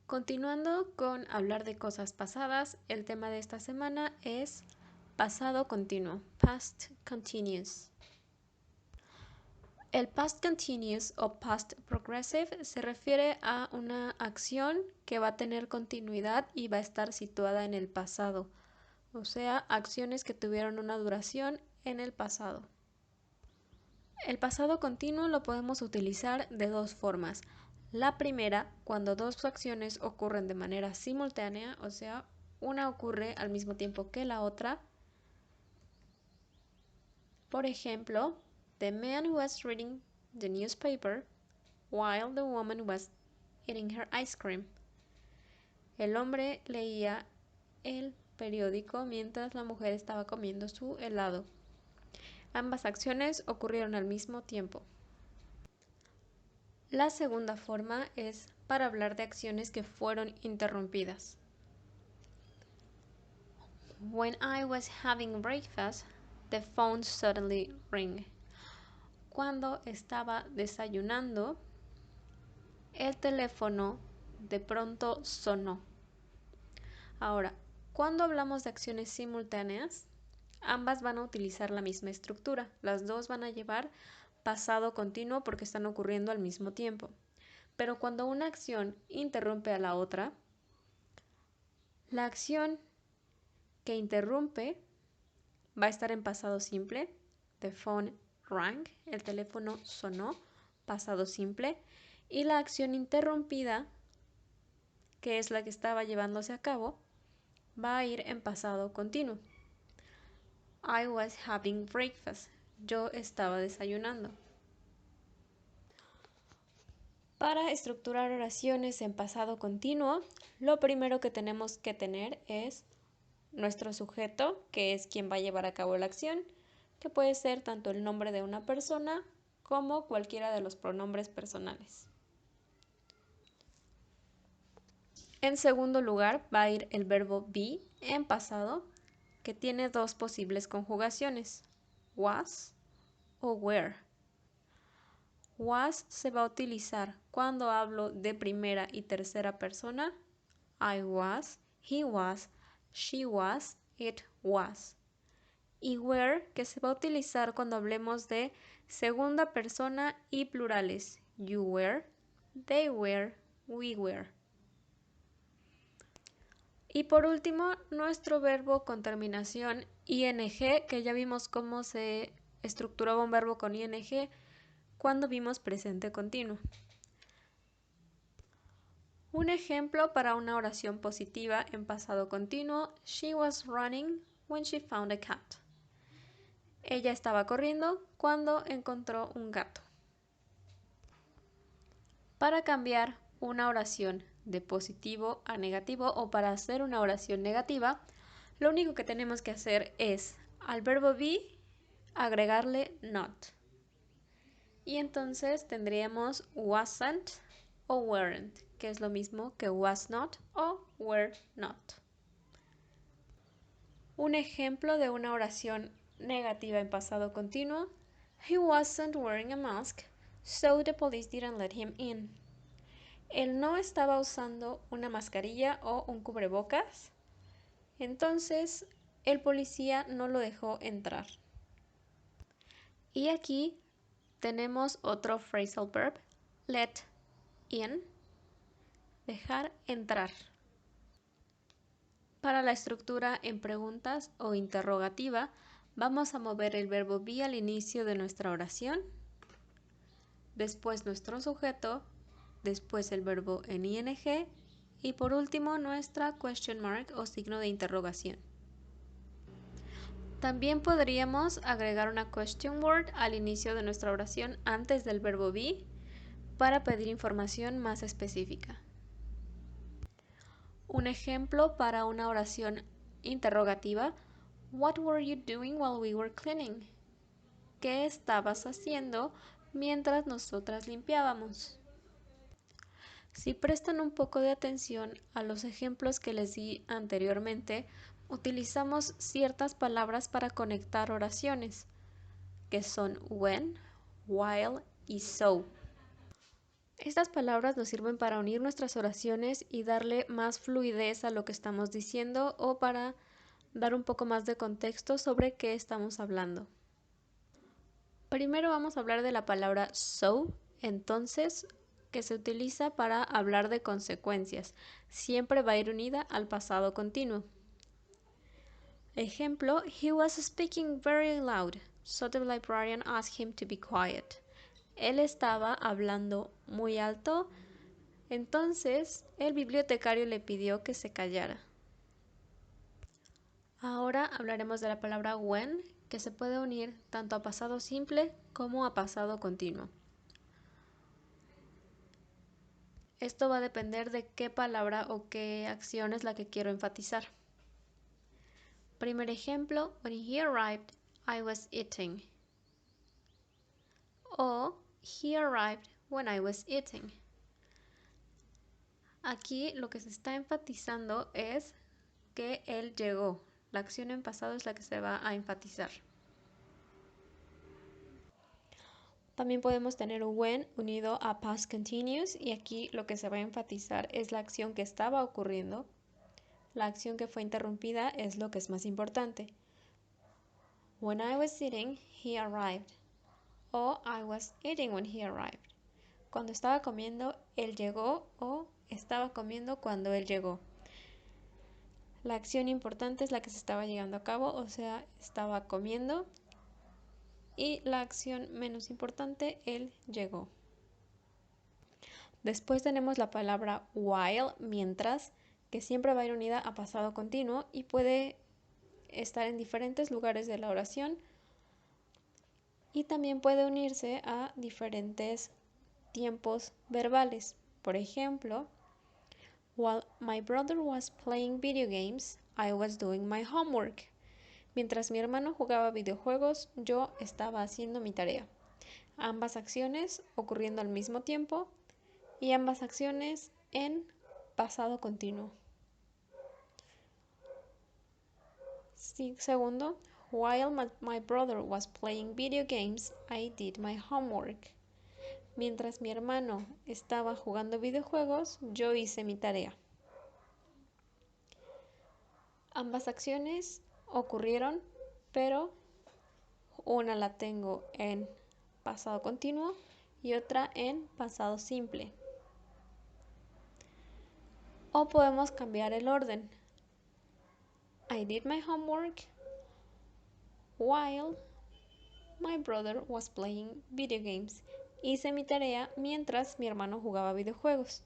Continuando con hablar de cosas pasadas, el tema de esta semana es pasado continuo, past continuous. El past continuous o past progressive se refiere a una acción que va a tener continuidad y va a estar situada en el pasado, o sea, acciones que tuvieron una duración en el pasado. El pasado continuo lo podemos utilizar de dos formas. La primera, cuando dos acciones ocurren de manera simultánea, o sea, una ocurre al mismo tiempo que la otra. Por ejemplo, the man was reading the newspaper while the woman was eating her ice cream. El hombre leía el periódico mientras la mujer estaba comiendo su helado. Ambas acciones ocurrieron al mismo tiempo. La segunda forma es para hablar de acciones que fueron interrumpidas. When I was having breakfast, the phone suddenly rang. Cuando estaba desayunando, el teléfono de pronto sonó. Ahora, cuando hablamos de acciones simultáneas, ambas van a utilizar la misma estructura. Las dos van a llevar pasado continuo porque están ocurriendo al mismo tiempo. Pero cuando una acción interrumpe a la otra, la acción que interrumpe va a estar en pasado simple. The phone rang, el teléfono sonó, pasado simple. Y la acción interrumpida, que es la que estaba llevándose a cabo, va a ir en pasado continuo. I was having breakfast. Yo estaba desayunando. Para estructurar oraciones en pasado continuo, lo primero que tenemos que tener es nuestro sujeto, que es quien va a llevar a cabo la acción, que puede ser tanto el nombre de una persona como cualquiera de los pronombres personales. En segundo lugar va a ir el verbo be en pasado, que tiene dos posibles conjugaciones, was o were. Was se va a utilizar cuando hablo de primera y tercera persona. I was, he was, she was, it was. Y were, que se va a utilizar cuando hablemos de segunda persona y plurales. You were, they were, we were. Y por último, nuestro verbo con terminación ing, que ya vimos cómo se estructuraba un verbo con ing cuando vimos presente continuo. Un ejemplo para una oración positiva en pasado continuo: She was running when she found a cat. Ella estaba corriendo cuando encontró un gato. Para cambiar una oración de positivo a negativo o para hacer una oración negativa, lo único que tenemos que hacer es al verbo be agregarle not. Y entonces tendríamos wasn't o weren't, que es lo mismo que was not o were not. Un ejemplo de una oración negativa en pasado continuo: He wasn't wearing a mask, so the police didn't let him in. Él no estaba usando una mascarilla o un cubrebocas, entonces el policía no lo dejó entrar. Y aquí tenemos otro phrasal verb, let in, dejar entrar. Para la estructura en preguntas o interrogativa, vamos a mover el verbo be al inicio de nuestra oración, después nuestro sujeto, después el verbo en ing y por último nuestra question mark o signo de interrogación. También podríamos agregar una question word al inicio de nuestra oración antes del verbo be para pedir información más específica. Un ejemplo para una oración interrogativa: What were you doing while we were cleaning? ¿Qué estabas haciendo mientras nosotras limpiábamos? Si prestan un poco de atención a los ejemplos que les di anteriormente, utilizamos ciertas palabras para conectar oraciones, que son when, while y so. Estas palabras nos sirven para unir nuestras oraciones y darle más fluidez a lo que estamos diciendo o para dar un poco más de contexto sobre qué estamos hablando. Primero vamos a hablar de la palabra so, entonces, que se utiliza para hablar de consecuencias. Siempre va a ir unida al pasado continuo. Ejemplo, he was speaking very loud, so the librarian asked him to be quiet. Él estaba hablando muy alto, entonces el bibliotecario le pidió que se callara. Ahora hablaremos de la palabra when, que se puede unir tanto a pasado simple como a pasado continuo. Esto va a depender de qué palabra o qué acción es la que quiero enfatizar. Primer ejemplo, when he arrived, I was eating. O he arrived when I was eating. Aquí lo que se está enfatizando es que él llegó. La acción en pasado es la que se va a enfatizar. También podemos tener when unido a past continuous y aquí lo que se va a enfatizar es la acción que estaba ocurriendo. La acción que fue interrumpida es lo que es más importante. When I was eating, he arrived. O I was eating when he arrived. Cuando estaba comiendo, él llegó o estaba comiendo cuando él llegó. La acción importante es la que se estaba llevando a cabo, o sea, estaba comiendo. Y la acción menos importante, él llegó. Después tenemos la palabra while, mientras, que siempre va a ir unida a pasado continuo y puede estar en diferentes lugares de la oración y también puede unirse a diferentes tiempos verbales. Por ejemplo, while my brother was playing video games, I was doing my homework. Mientras mi hermano jugaba videojuegos, yo estaba haciendo mi tarea. Ambas acciones ocurriendo al mismo tiempo y ambas acciones en pasado continuo. Sí, segundo, while my brother was playing video games, I did my homework. Mientras mi hermano estaba jugando videojuegos, yo hice mi tarea. Ambas acciones ocurrieron, pero una la tengo en pasado continuo y otra en pasado simple. O podemos cambiar el orden. I did my homework while my brother was playing video games. Hice mi tarea mientras mi hermano jugaba videojuegos.